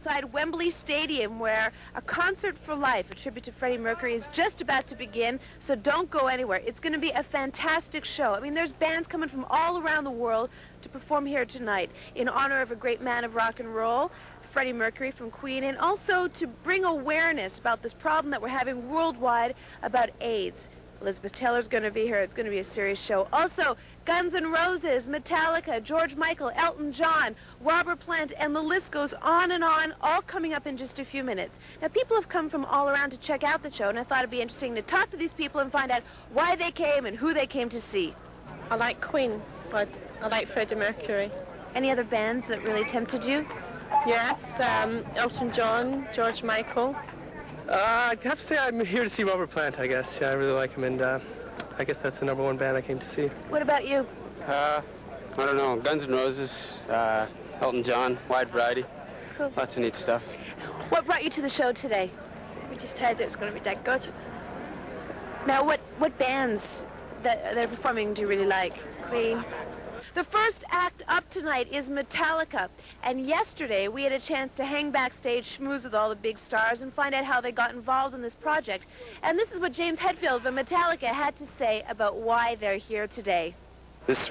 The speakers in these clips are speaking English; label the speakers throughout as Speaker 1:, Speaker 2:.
Speaker 1: outside Wembley Stadium, where a concert for life, a tribute to Freddie Mercury, is just about to begin, so don't go anywhere. It's going to be a fantastic show. I mean, there's bands coming from all around the world to perform here tonight in honor of a great man of rock and roll, Freddie Mercury from Queen, and also to bring awareness about this problem that we're having worldwide about AIDS. Elizabeth Taylor's going to be here. It's going to be a serious show. Also, Guns N' Roses, Metallica, George Michael, Elton John, Robert Plant, and the list goes on, all coming up in just a few minutes. Now, people have come from all around to check out the show, and I thought it'd be interesting to talk to these people and find out why they came and who they came to see.
Speaker 2: I like Queen, but I like Freddie Mercury.
Speaker 1: Any other bands that really tempted you?
Speaker 2: Yes, Elton John, George Michael.
Speaker 3: I'd have to say I'm here to see Robert Plant, I guess. Yeah, I really like him, and I guess that's the #1 band I came to see.
Speaker 1: What about you?
Speaker 4: I don't know. Guns N' Roses, Elton John, wide variety.
Speaker 1: Cool.
Speaker 4: Lots of neat stuff.
Speaker 1: What brought you to the show today?
Speaker 2: We just heard it was going to be dead good.
Speaker 1: Now, what bands that they're performing do you really like?
Speaker 2: Queen.
Speaker 1: The first act up tonight is Metallica, and yesterday we had a chance to hang backstage, schmooze with all the big stars, and find out how they got involved in this project. And this is what James Hetfield of Metallica had to say about why they're here today.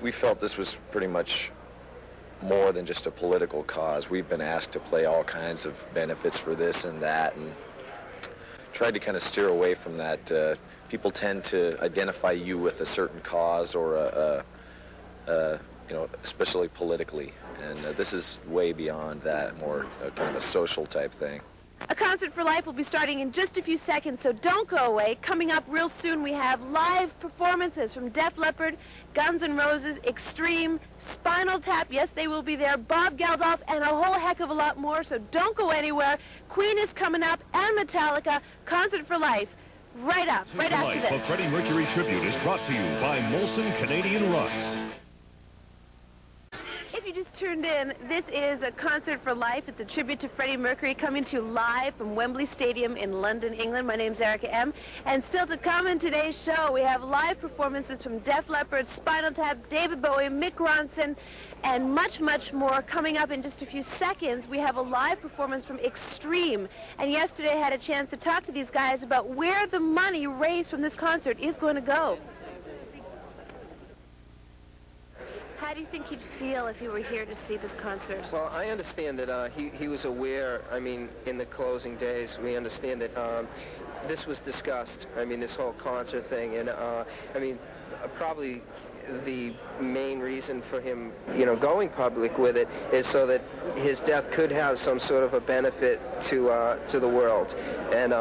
Speaker 5: We felt this was pretty much more than just a political cause. We've been asked to play all kinds of benefits for this and that, and tried to kind of steer away from that. People tend to identify you with a certain cause or you know, especially politically, and this is way beyond that, more kind of a social type thing.
Speaker 1: A Concert for Life will be starting in just a few seconds, so don't go away. Coming up real soon, we have live performances from Def Leppard, Guns N' Roses, Extreme, Spinal Tap, yes, they will be there, Bob Geldof, and a whole heck of a lot more, so don't go anywhere. Queen is coming up, and Metallica, Concert for Life, right up, right after this.
Speaker 6: The Freddie Mercury tribute is brought to you by Molson Canadian Rugs.
Speaker 1: If you just tuned in, this is A Concert for Life. It's a tribute to Freddie Mercury coming to you live from Wembley Stadium in London, England. My name's Erica M. And still to come in today's show, we have live performances from Def Leppard, Spinal Tap, David Bowie, Mick Ronson, and much, much more. Coming up in just a few seconds, we have a live performance from Extreme. And yesterday I had a chance to talk to these guys about where the money raised from this concert is going to go. How do you think he'd feel if he were here to see this concert?
Speaker 7: Well, I understand that he was aware, I mean, in the closing days, we understand that this was discussed, I mean, this whole concert thing, and, I mean, probably the main reason for him, you know, going public with it is so that his death could have some sort of a benefit to the world. And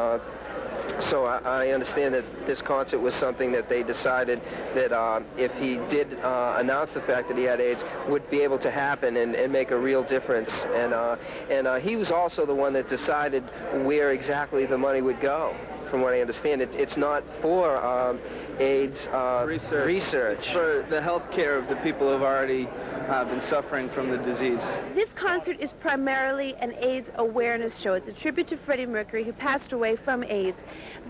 Speaker 7: so I understand that this concert was something that they decided that if he did announce the fact that he had AIDS, would be able to happen and make a real difference. And he was also the one that decided where exactly the money would go. From what I understand, it's not for AIDS research.
Speaker 8: It's for the health care of the people who have already been suffering from the disease.
Speaker 1: This concert is primarily an AIDS awareness show. It's a tribute to Freddie Mercury, who passed away from AIDS.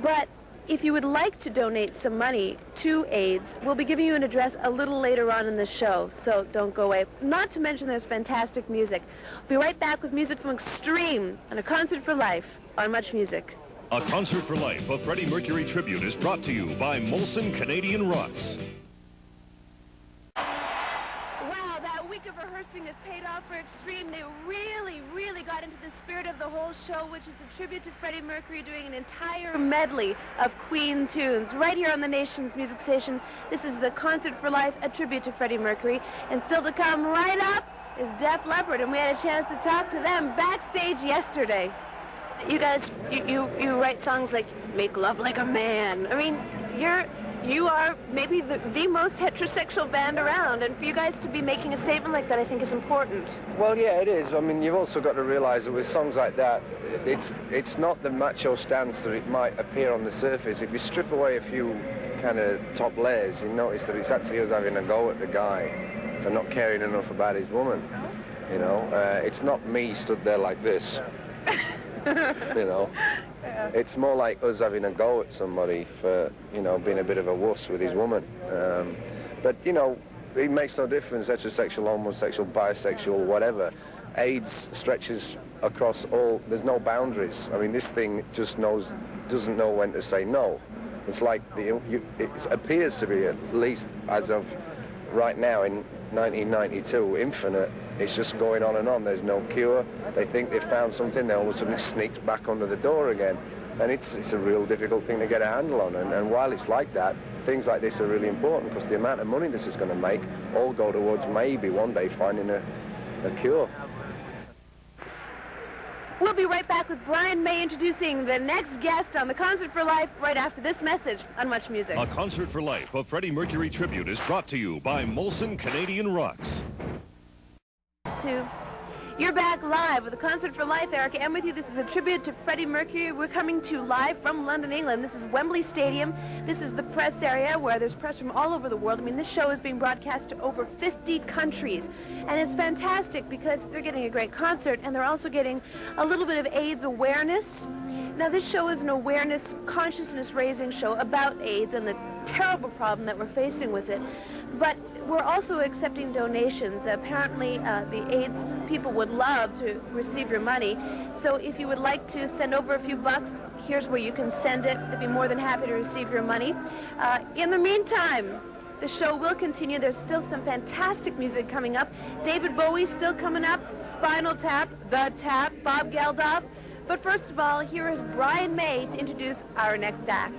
Speaker 1: But if you would like to donate some money to AIDS, we'll be giving you an address a little later on in the show, so don't go away. Not to mention there's fantastic music. We'll be right back with music from Extreme and A Concert for Life on Much Music.
Speaker 6: A Concert for Life, a Freddie Mercury tribute, is brought to you by Molson Canadian Rugs.
Speaker 1: Wow, that week of rehearsing has paid off for Extreme. They really, really got into the spirit of the whole show, which is a tribute to Freddie Mercury, doing an entire medley of Queen tunes right here on the nation's music station. This is the Concert for Life, a tribute to Freddie Mercury. And still to come right up is Def Leppard, and we had a chance to talk to them backstage yesterday. You guys, you write songs like Make Love Like a Man. I mean, you are maybe the most heterosexual band around, and for you guys to be making a statement like that, I think is important.
Speaker 9: Well, yeah, it is. I mean, you've also got to realize that with songs like that, it's not the macho stance that it might appear on the surface. If you strip away a few kind of top layers, you notice that it's actually us having a go at the guy for not caring enough about his woman. You know, it's not me stood there like this. You know, it's more like us having a go at somebody for, you know, being a bit of a wuss with his woman. But, you know, it makes no difference, heterosexual, homosexual, bisexual, whatever. AIDS stretches across all, there's no boundaries. I mean, this thing just doesn't know when to say no. It's like, it appears to be, at least as of right now in 1992, infinite. It's just going on and on. There's no cure. They think they've found something, then all of a sudden it sneaks back under the door again. And it's a real difficult thing to get a handle on. And while it's like that, things like this are really important, because the amount of money this is going to make all go towards maybe one day finding a cure.
Speaker 1: We'll be right back with Brian May introducing the next guest on the Concert for Life right after this message on Much Music.
Speaker 6: A Concert for Life, a Freddie Mercury tribute, is brought to you by Molson Canadian Rocks.
Speaker 1: You're back live with the Concert for Life. Erica M with you. This is a tribute to Freddie Mercury. We're coming to you live from London, England. This is Wembley Stadium. This is the press area where there's press from all over the world. I mean, this show is being broadcast to over 50 countries. And it's fantastic because they're getting a great concert, and they're also getting a little bit of AIDS awareness. Now, this show is an awareness, consciousness-raising show about AIDS and the terrible problem that we're facing with it. But we're also accepting donations. Apparently, the AIDS people would love to receive your money. So if you would like to send over a few bucks, here's where you can send it. They'd be more than happy to receive your money. In the meantime, the show will continue. There's still some fantastic music coming up. David Bowie's still coming up. Spinal Tap, The Tap, Bob Geldof. But first of all, here is Brian May to introduce our next act.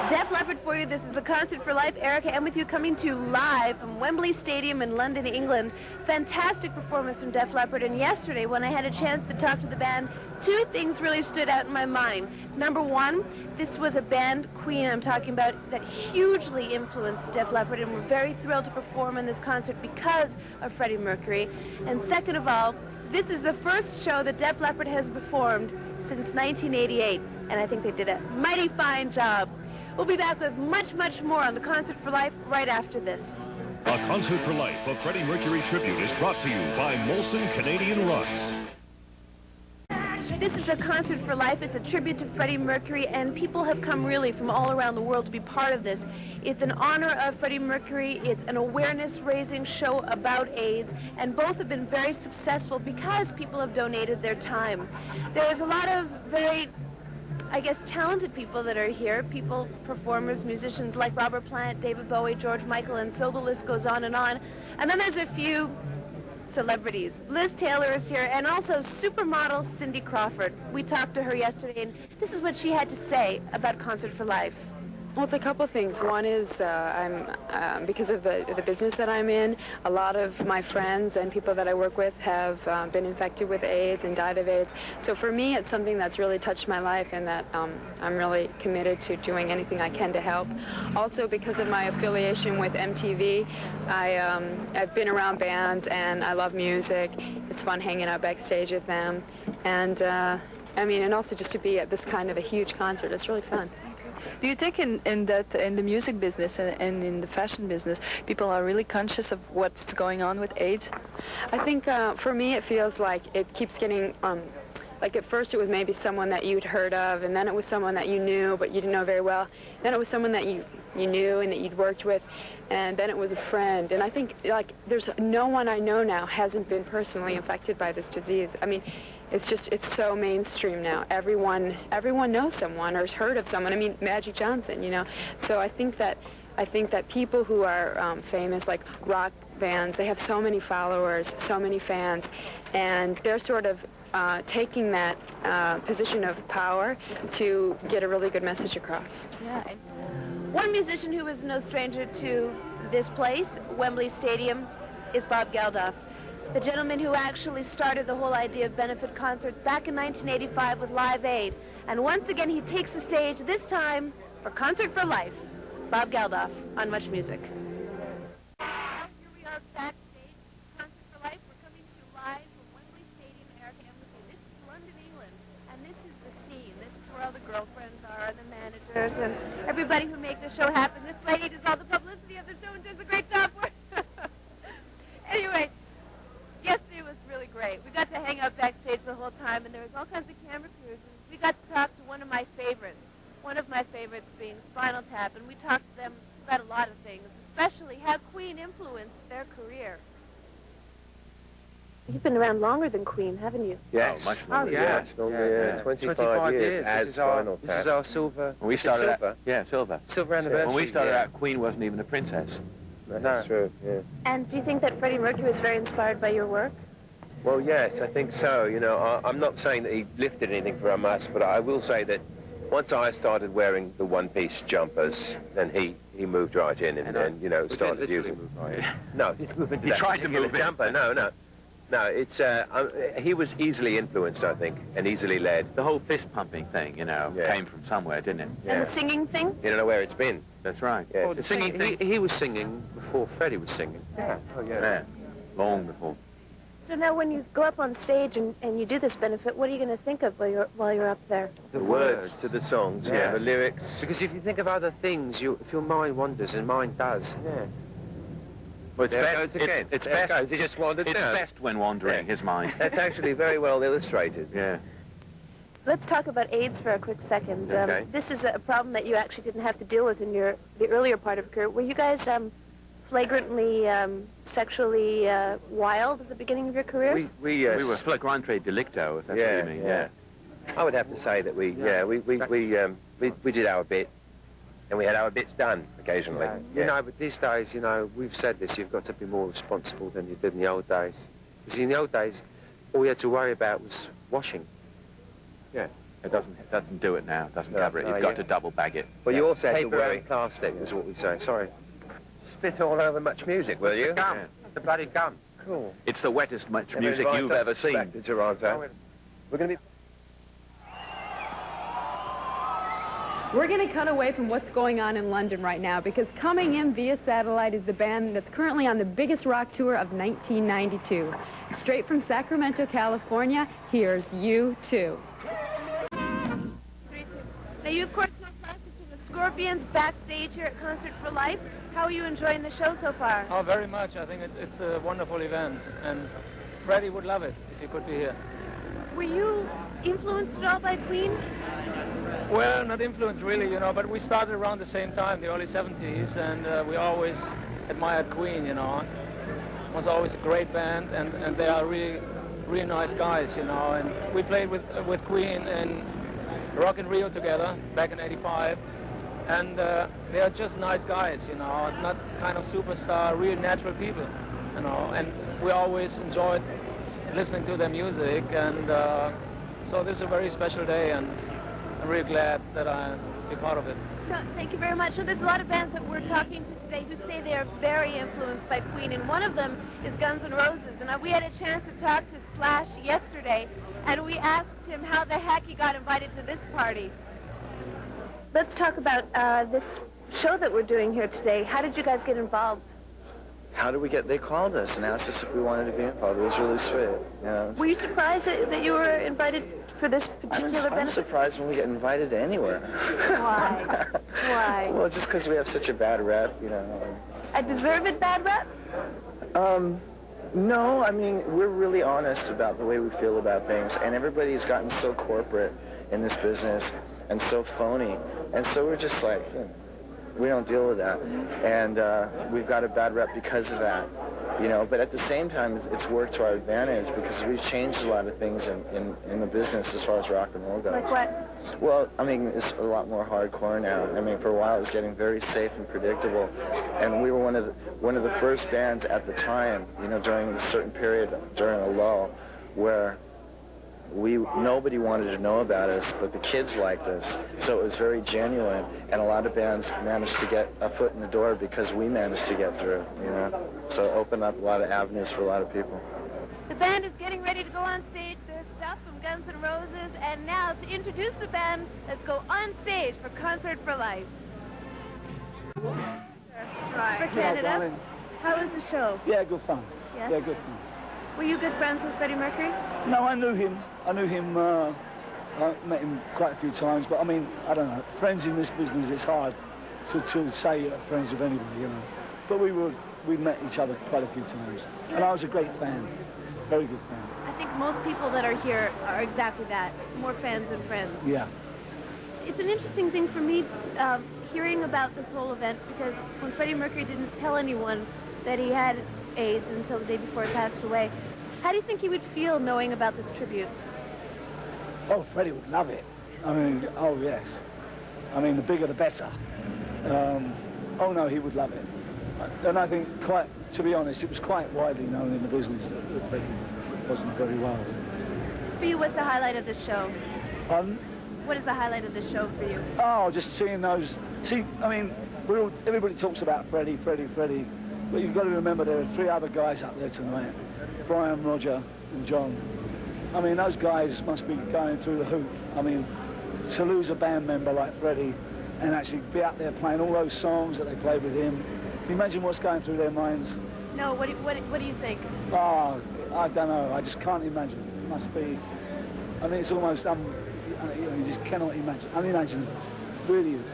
Speaker 1: Def Leppard for you. This is the Concert for Life. Erica M with you, coming to you live from Wembley Stadium in London, England. Fantastic performance from Def Leppard. And yesterday, when I had a chance to talk to the band, two things really stood out in my mind. Number one, this was a band, Queen I'm talking about, that hugely influenced Def Leppard, and we're very thrilled to perform in this concert because of Freddie Mercury. And second of all, this is the first show that Def Leppard has performed since 1988, and I think they did a mighty fine job. We'll be back with much, much more on the Concert for Life right after this.
Speaker 6: A Concert for Life, a Freddie Mercury tribute, is brought to you by Molson Canadian Rocks.
Speaker 1: This is a Concert for Life. It's a tribute to Freddie Mercury, and people have come really from all around the world to be part of this. It's in honor of Freddie Mercury. It's an awareness-raising show about AIDS, and both have been very successful because people have donated their time. There's a lot of very, I guess, talented people that are here. People, performers, musicians like Robert Plant, David Bowie, George Michael, and so the list goes on. And then there's a few celebrities. Liz Taylor is here, and also supermodel Cindy Crawford. We talked to her yesterday, and this is what she had to say about Concert for Life.
Speaker 10: Well, it's a couple things. One is because of the business that I'm in, a lot of my friends and people that I work with have been infected with AIDS and died of AIDS. So for me, it's something that's really touched my life, and that I'm really committed to doing anything I can to help. Also, because of my affiliation with MTV, I've been around bands, and I love music. It's fun hanging out backstage with them. And, I mean, and also just to be at this kind of a huge concert, it's really fun.
Speaker 11: Do you think in the music business and in the fashion business, people are really conscious of what's going on with AIDS?
Speaker 10: I think for me it feels like it keeps getting, like at first it was maybe someone that you'd heard of, and then it was someone that you knew but you didn't know very well. Then it was someone that you knew and that you'd worked with, and then it was a friend. And I think like there's no one I know now hasn't been personally infected by this disease. I mean, it's so mainstream now. Everyone knows someone or has heard of someone. I mean, Magic Johnson, you know. So I think that people who are famous, like rock bands, they have so many followers, so many fans, and they're sort of taking that position of power to get a really good message across.
Speaker 1: Yeah. One musician who is no stranger to this place, Wembley Stadium, is Bob Geldof. The gentleman who actually started the whole idea of benefit concerts back in 1985 with Live Aid. And once again, he takes the stage, this time for Concert for Life. Bob Geldof on Much Music. Here we are backstage, Concert for Life. We're coming to you live from Wembley Stadium, Erica M with you. This is London, England, and this is the scene. This is where all the girlfriends are, the managers, and everybody who makes the show happen. This lady does all the publicity of the show and does a great job for it. Anyway, yesterday was really great. We got to hang out backstage the whole time, and there was all kinds of camera crews. And we got to talk to one of my favorites being Spinal Tap, and we talked to them about a lot of things, especially how Queen influenced their career. You've been around longer than Queen, haven't you?
Speaker 9: Yes.
Speaker 12: Oh, much longer.
Speaker 9: Oh, yeah. Much longer, yeah. 25 years as
Speaker 7: This
Speaker 9: Spinal
Speaker 7: is
Speaker 9: Tap.
Speaker 7: our silver.
Speaker 12: When we started
Speaker 7: silver?
Speaker 12: out, yeah, silver.
Speaker 7: Silver anniversary.
Speaker 12: When we started
Speaker 7: yeah.
Speaker 12: out, Queen wasn't even a princess.
Speaker 9: That's true, yeah.
Speaker 1: And do you think that Freddie Mercury was very inspired by your work?
Speaker 9: Well, yes, I think so. You know, I'm not saying that he lifted anything from us, but I will say that once I started wearing the one-piece jumpers, then he moved right in and then, you know, started using... No, he didn't move into
Speaker 12: He
Speaker 9: that
Speaker 12: tried to
Speaker 9: particular
Speaker 12: move in.
Speaker 9: jumper. No, it's, he was easily influenced, I think, and easily led.
Speaker 12: The whole fist-pumping thing, you know, came from somewhere, didn't it?
Speaker 1: And the singing thing?
Speaker 9: You don't know where it's been.
Speaker 12: That's right.
Speaker 9: Yeah,
Speaker 7: Oh,
Speaker 9: it's
Speaker 7: the
Speaker 9: a singing
Speaker 7: singing,
Speaker 9: thing.
Speaker 7: he was singing before Freddie was singing.
Speaker 9: Yeah. Oh, yeah.
Speaker 12: Yeah, long before.
Speaker 1: So now when you go up on stage and you do this benefit, what are you going to think of while you're up there?
Speaker 9: The words to the songs, yeah, the lyrics.
Speaker 7: Because if you think of other things, if your mind wanders, and mine does.
Speaker 9: Yeah.
Speaker 12: Well, it's
Speaker 9: There it
Speaker 12: best,
Speaker 9: goes again.
Speaker 12: it's
Speaker 9: There it
Speaker 12: best,
Speaker 9: goes. He just wandered
Speaker 12: it's
Speaker 9: down.
Speaker 12: best when wandering, his mind.
Speaker 9: That's actually very well illustrated.
Speaker 12: Yeah.
Speaker 1: Let's talk about AIDS for a quick second.
Speaker 9: Okay.
Speaker 1: This is a problem that you actually didn't have to deal with in the earlier part of your career. Were you guys flagrantly sexually wild at the beginning of your careers?
Speaker 12: We were flagrante delicto, if that's what you mean. Yeah.
Speaker 9: I would have to say that we did our bit, and we had our bits done occasionally.
Speaker 7: You know, but these days, you know, we've said this, you've got to be more responsible than you did in the old days. Because in the old days, all you had to worry about was washing.
Speaker 9: Yeah.
Speaker 12: It doesn't do it now. It doesn't cover it. You've got to double bag it.
Speaker 9: Well, you also had to
Speaker 7: Paper
Speaker 9: worry.
Speaker 7: and plastic is what we say. Sorry.
Speaker 9: Spit all over Muchmusic, will you?
Speaker 7: The gum. The bloody gum.
Speaker 9: Cool.
Speaker 12: It's the wettest Muchmusic you've ever seen.
Speaker 9: Toronto. We're going to be...
Speaker 10: We're going to cut away from what's going on in London right now because coming in via satellite is the band that's currently on the biggest rock tour of 1992. Straight from Sacramento, California, here's U2.
Speaker 1: Now, you, of course, know classics from the Scorpions backstage here at Concert for Life. How are you enjoying the show so far?
Speaker 13: Oh, very much. I think it's a wonderful event, and Freddie would love it if he could be here.
Speaker 1: Were you influenced at all by Queen?
Speaker 13: Well, not influenced really, you know, but we started around the same time, the early 70s, and we always admired Queen, you know. It was always a great band, and they are really nice guys, you know. And we played with Queen in Rock in Rio together back in '85, and they are just nice guys, you know, not kind of superstar, real natural people, you know. And we always enjoyed listening to their music, and so this is a very special day, and I'm really glad that I be part of it.
Speaker 1: So, thank you very much. So there's a lot of bands that we're talking to today who say they are very influenced by Queen, and one of them is Guns N' Roses. And we had a chance to talk to Slash yesterday, and we asked him how the heck he got invited to this party. Let's talk about this show that we're doing here today. How did you guys get involved?
Speaker 14: How did we get... They called us and asked us if we wanted to be involved. It was really sweet, you know.
Speaker 1: Were you surprised that you were invited for this particular
Speaker 14: I'm
Speaker 1: benefit?
Speaker 14: surprised when we get invited to anywhere.
Speaker 1: Why? Why?
Speaker 14: Well, just because we have such a bad rep, you know.
Speaker 1: A deserved bad rep?
Speaker 14: No, I mean, we're really honest about the way we feel about things, and everybody's gotten so corporate in this business and so phony, and so we're just like, we don't deal with that, and we've got a bad rep because of that, you know, but at the same time, it's worked to our advantage because we've changed a lot of things in the business as far as rock and roll goes.
Speaker 1: Like what?
Speaker 14: Well, I mean, it's a lot more hardcore now. I mean, for a while it was getting very safe and predictable, and we were one of the first bands at the time, you know, during a certain period, during a lull, where nobody wanted to know about us, but the kids liked us, so it was very genuine, and a lot of bands managed to get a foot in the door because we managed to get through, you know, so it opened up a lot of avenues for a lot of people.
Speaker 1: The band is getting ready to go on stage. There's stuff from Guns N' Roses, and now to introduce the band, let's go on stage for Concert for Life. Right. For Canada. How was the show?
Speaker 15: Yeah, good fun.
Speaker 1: Yes?
Speaker 15: Yeah, good fun.
Speaker 1: Were you good friends with Freddie Mercury?
Speaker 15: No, I knew him. I met him quite a few times, but I mean, I don't know. Friends in this business, it's hard to say you're friends with anybody, you know. But we met each other quite a few times. And I was a great fan. Very good fan.
Speaker 1: I think most people that are here are exactly that. More fans than friends.
Speaker 15: Yeah.
Speaker 1: It's an interesting thing for me hearing about this whole event because when Freddie Mercury didn't tell anyone that he had AIDS until the day before he passed away, How do you think he would feel knowing about this tribute?
Speaker 15: Oh, Freddie would love it. I mean, oh yes. I mean, the bigger the better. Oh no, he would love it. And I think, quite, to be honest, it was quite widely known in the business that Freddie wasn't very well.
Speaker 1: For you, what's the highlight of the show?
Speaker 15: Pardon?
Speaker 1: What is the highlight of the show for you?
Speaker 15: Oh, just seeing those. See, I mean, everybody talks about Freddie, but you've got to remember there are 3 other guys up there tonight: Brian, Roger, and John. I mean, those guys must be going through the hoop. I mean, to lose a band member like Freddie and actually be out there playing all those songs that they played with him. Can you imagine what's going through their minds?
Speaker 1: No, what do you think?
Speaker 15: Oh, I don't know. I just can't imagine. It must be. I mean, it's almost you just cannot imagine. Unimaginable. It really is.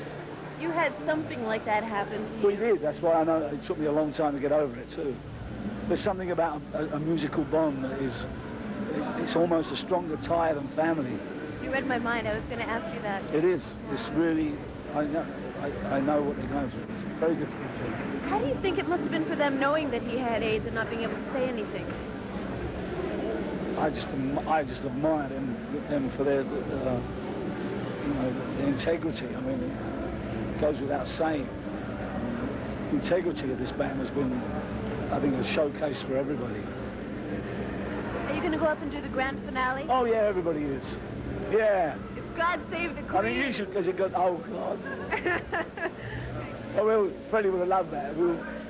Speaker 1: You had something like that happen to you.
Speaker 15: We did. That's why I know it took me a long time to get over it too. There's something about a musical bond that is. It's almost a stronger tie than family.
Speaker 1: You read my mind. I was going to ask you that.
Speaker 15: It is. It's really. I know what they're going through. It's very difficult for them.
Speaker 1: How do you think it must have been for them knowing that he had AIDS and not being able to say anything?
Speaker 15: I just admire them for their, their integrity. I mean, it goes without saying. The integrity of this band has been, I think, a showcase for everybody.
Speaker 1: Are you going to go up and do the grand finale?
Speaker 15: Oh yeah, everybody is. Yeah.
Speaker 1: If God save the Queen.
Speaker 15: I mean, you should, because it got. Oh God. Oh well, Freddie would have loved that.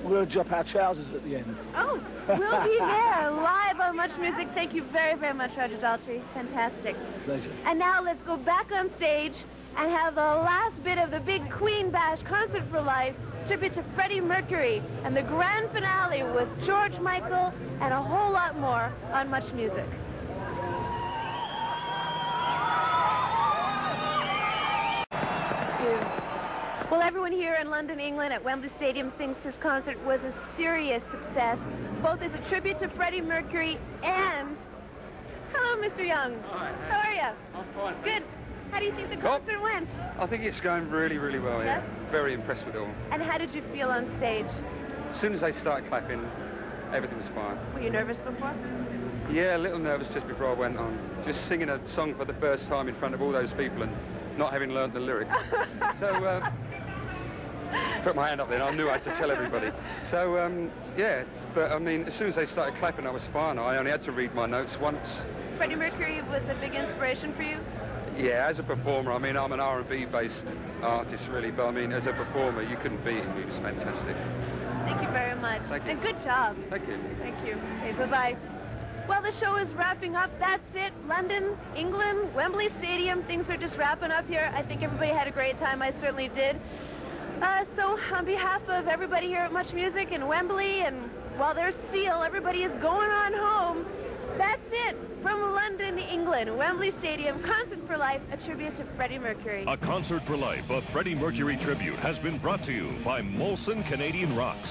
Speaker 15: We'll drop our trousers at the end.
Speaker 1: Oh, we'll be there, live on Much Music. Thank you very, very much, Roger Daltrey. Fantastic.
Speaker 15: Pleasure.
Speaker 1: And now let's go back on stage and have the last bit of the big Queen Bash Concert for Life, tribute to Freddie Mercury, and the grand finale with George Michael and a whole lot more on Much Music. Well, everyone here in London, England at Wembley Stadium thinks this concert was a serious success, both as a tribute to Freddie Mercury and... Hello, Mr. Young.
Speaker 16: Hi.
Speaker 1: How are you?
Speaker 16: I'm fine.
Speaker 1: Good. How do you think the concert went?
Speaker 16: I think it's going really, really well, yeah. Very impressed with it all.
Speaker 1: And how did you feel on stage?
Speaker 16: As soon as they started clapping, everything was fine.
Speaker 1: Were you nervous before?
Speaker 16: Yeah, a little nervous just before I went on. Just singing a song for the first time in front of all those people and not having learned the lyrics. So, put my hand up there and I knew I had to tell everybody. So, yeah, but I mean, as soon as they started clapping, I was fine. I only had to read my notes once.
Speaker 1: Freddie Mercury was a big inspiration for you?
Speaker 16: Yeah, as a performer, I mean, I'm an R&B based artist really, but I mean, as a performer, you couldn't beat him. He was fantastic.
Speaker 1: Thank you very much.
Speaker 16: Thank you.
Speaker 1: And good job.
Speaker 16: Thank you.
Speaker 1: Thank you. Okay, bye-bye. Well, the show is wrapping up. That's it. London, England, Wembley Stadium. Things are just wrapping up here. I think everybody had a great time. I certainly did. So on behalf of everybody here at Much Music in Wembley, and while there's steel, everybody is going on home. That's it. From London, England, Wembley Stadium, Concert for Life, a tribute to Freddie Mercury.
Speaker 6: A Concert for Life, a Freddie Mercury tribute, has been brought to you by Molson Canadian Rocks.